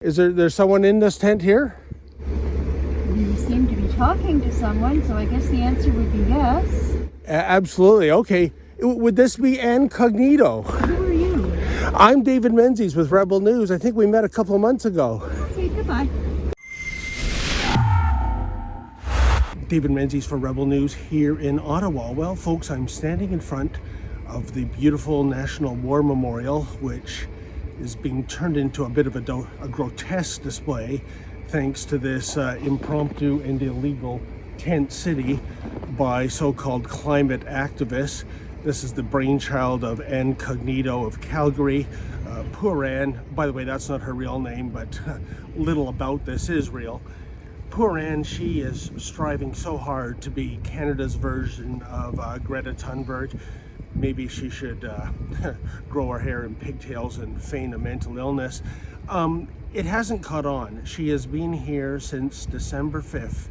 Is there's someone in this tent here? You seem to be talking to someone, so I guess the answer would be yes. Absolutely. Okay. Would this be Ann Cognito? Who are you? I'm David Menzies with Rebel News. I think we met a couple of months ago. Okay, goodbye. David Menzies for Rebel News here in Ottawa. Well, folks, I'm standing in front of the beautiful National War Memorial, which is being turned into a bit of a grotesque display thanks to this impromptu and illegal tent city by so-called climate activists. This is the brainchild of Ann Cognito of Calgary. Poor Ann, by the way, that's not her real name, but little about this is real. Poor Ann, she is striving so hard to be Canada's version of Greta Thunberg. Maybe she should grow her hair in pigtails and feign a mental illness. It hasn't caught on. She has been here since December 5th,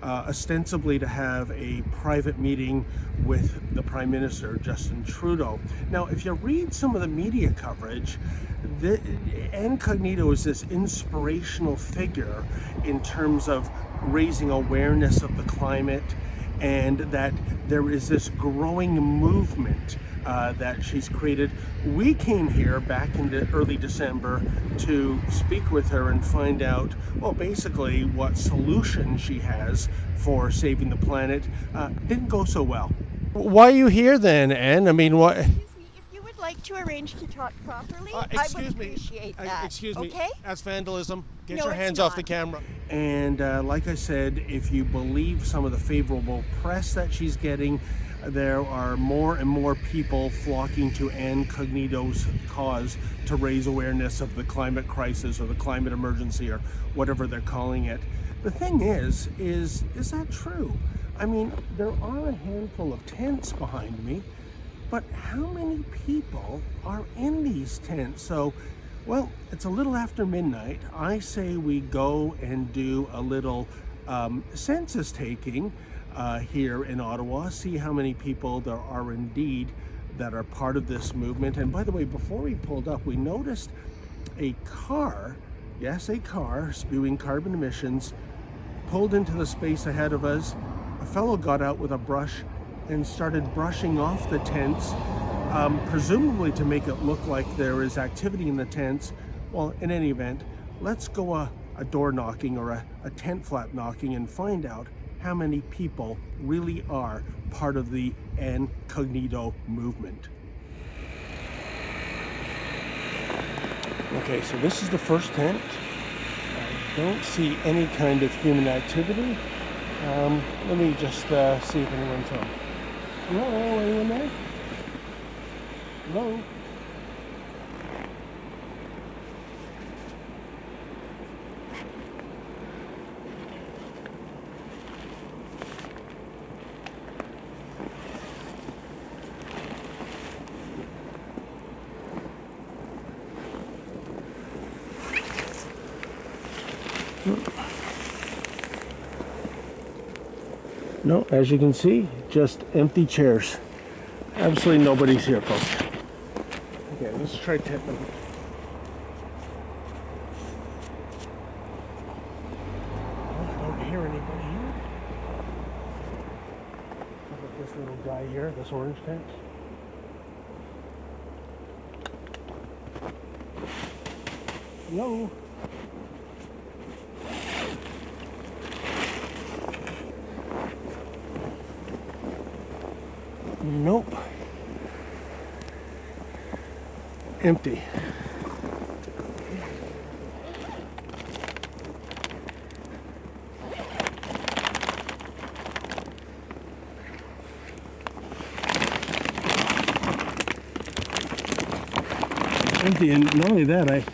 ostensibly to have a private meeting with the Prime Minister, Justin Trudeau. Now, if you read some of the media coverage, Ann Cognito is this inspirational figure in terms of raising awareness of the climate, and that there is this growing movement that she's created. We came here back in early December to speak with her and find out, well, basically what solution she has for saving the planet. Didn't go so well. Why are you here then, Ann? I mean, what? Excuse me, if you would like to arrange to talk properly, I would appreciate that. Excuse me. Okay? That's vandalism. Get No, your it's hands off not. the camera. And like I said, if you believe some of the favorable press that she's getting, there are more and more people flocking to Ann Cognito's cause to raise awareness of the climate crisis or the climate emergency or whatever they're calling it. The thing is that true? I mean, there are a handful of tents behind me, but how many people are in these tents? So, well, it's a little after midnight. I say we go and do a little census taking here in Ottawa, see how many people there are indeed that are part of this movement. And by the way, before we pulled up, we noticed a car, yes, a car spewing carbon emissions, pulled into the space ahead of us. A fellow got out with a brush and started brushing off the tents, presumably to make it look like there is activity in the tents. Well, in any event, let's go a door knocking or a tent flap knocking and find out how many people really are part of the Ann Cognito movement. Okay, so this is the first tent. I don't see any kind of human activity. Let me just see if anyone's home. Hello, anyone there? Hello? No, as you can see, just empty chairs. Absolutely nobody's here, folks. Okay, let's try tipping. I don't hear anybody here. How about this little guy here, this orange tent? Hello? Nope. Empty. Empty, and not only that, I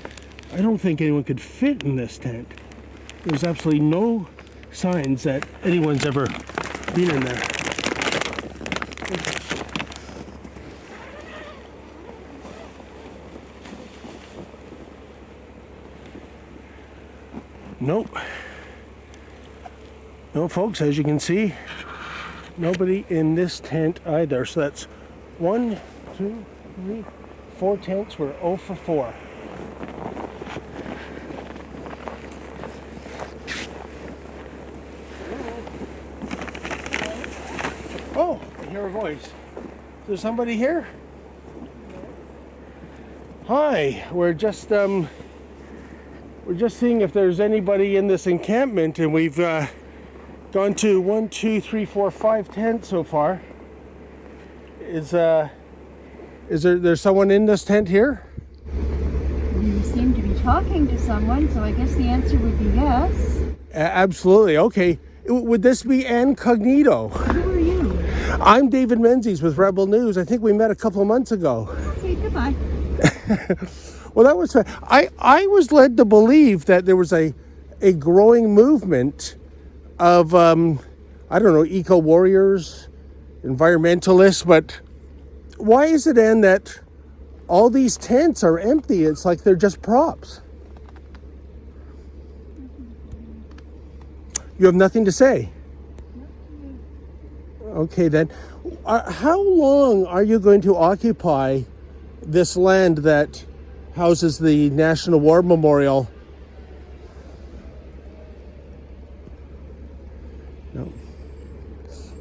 don't think anyone could fit in this tent. There's absolutely no signs that anyone's ever been in there. Nope. No, folks, as you can see, nobody in this tent either. So that's 1, 2, 3, 4 tents. We're 0 for 4. hear a voice. Is there somebody here? Hi, we're just seeing if there's anybody in this encampment, and we've gone to 1, 2, 3, 4, 5 tents so far. Is there's someone in this tent here? You seem to be talking to someone, so I guess the answer would be yes. Absolutely. Okay. Would this be Ann Cognito? Who are you? I'm David Menzies with Rebel News. I think we met a couple of months ago. Okay, goodbye. Well, that was fun. I was led to believe that there was a growing movement of, eco warriors, environmentalists, but why is it, Ann, that all these tents are empty? It's like they're just props. You have nothing to say? Okay, then. How long are you going to occupy this land that houses the National War Memorial? No.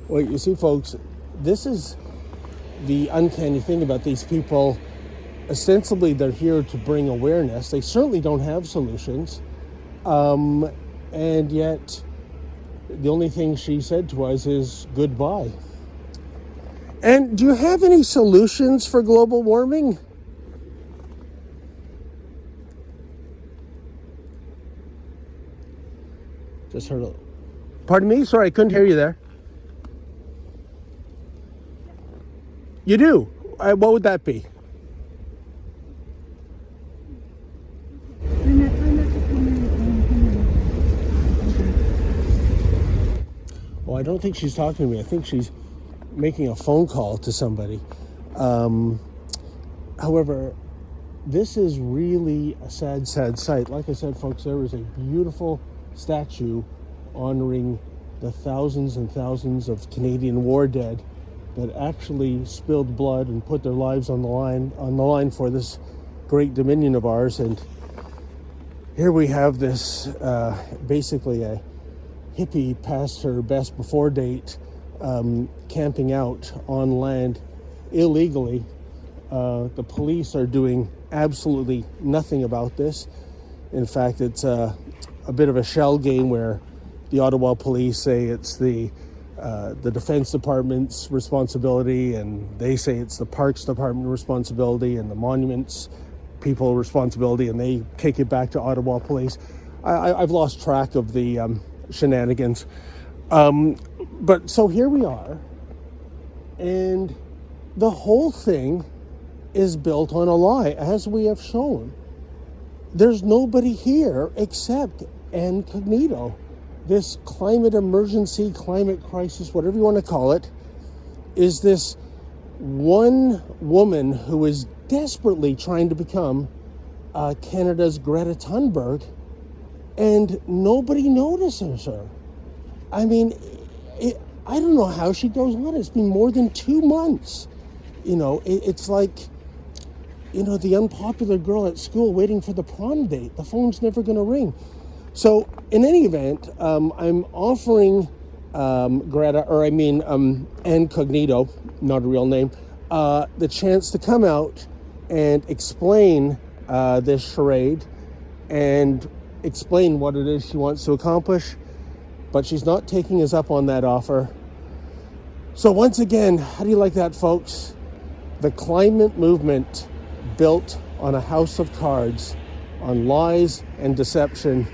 Well, you see, folks, this is the uncanny thing about these people. Ostensibly, they're here to bring awareness. They certainly don't have solutions. And yet, the only thing she said to us is goodbye. And do you have any solutions for global warming? Just heard a... Pardon me? Sorry, I couldn't hear you there. You do? What would that be? Well, I don't think she's talking to me. I think she's making a phone call to somebody. However, this is really a sad, sad sight. Like I said, folks, there is a beautiful statue honoring the thousands and thousands of Canadian war dead that actually spilled blood and put their lives on the line for this great dominion of ours. And here we have this basically a hippie past her best before date, camping out on land illegally. The police are doing absolutely nothing about this. In fact, it's a bit of a shell game where the Ottawa police say it's the Defense Department's responsibility, and they say it's the Parks Department responsibility and the Monuments people responsibility, and they kick it back to Ottawa police. I've lost track of the shenanigans. But so here we are, and the whole thing is built on a lie, as we have shown. There's nobody here except Ann Cognito. This climate emergency, climate crisis, whatever you want to call it, is this one woman who is desperately trying to become Canada's Greta Thunberg, and nobody notices her. I mean, I don't know how she goes on. It's been more than 2 months. It's like, the unpopular girl at school waiting for the prom date. The phone's never going to ring. So, in any event, I'm offering Ann Cognito, not a real name, the chance to come out and explain this charade and explain what it is she wants to accomplish. But she's not taking us up on that offer. So once again, how do you like that, folks? The climate movement built on a house of cards, on lies and deception.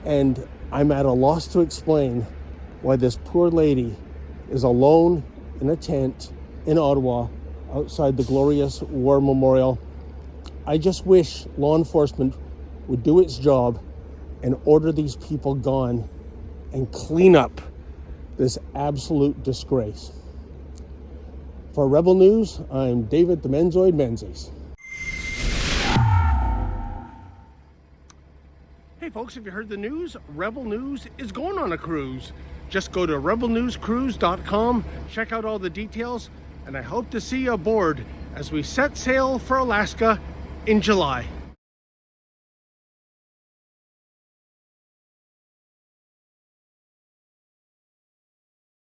And I'm at a loss to explain why this poor lady is alone in a tent in Ottawa outside the glorious War Memorial. I just wish law enforcement would do its job and order these people gone and clean up this absolute disgrace. For Rebel News, I'm David the Menzoid Menzies. Hey folks, have you heard the news? Rebel News is going on a cruise. Just go to rebelnewscruise.com, check out all the details, and I hope to see you aboard as we set sail for Alaska in July.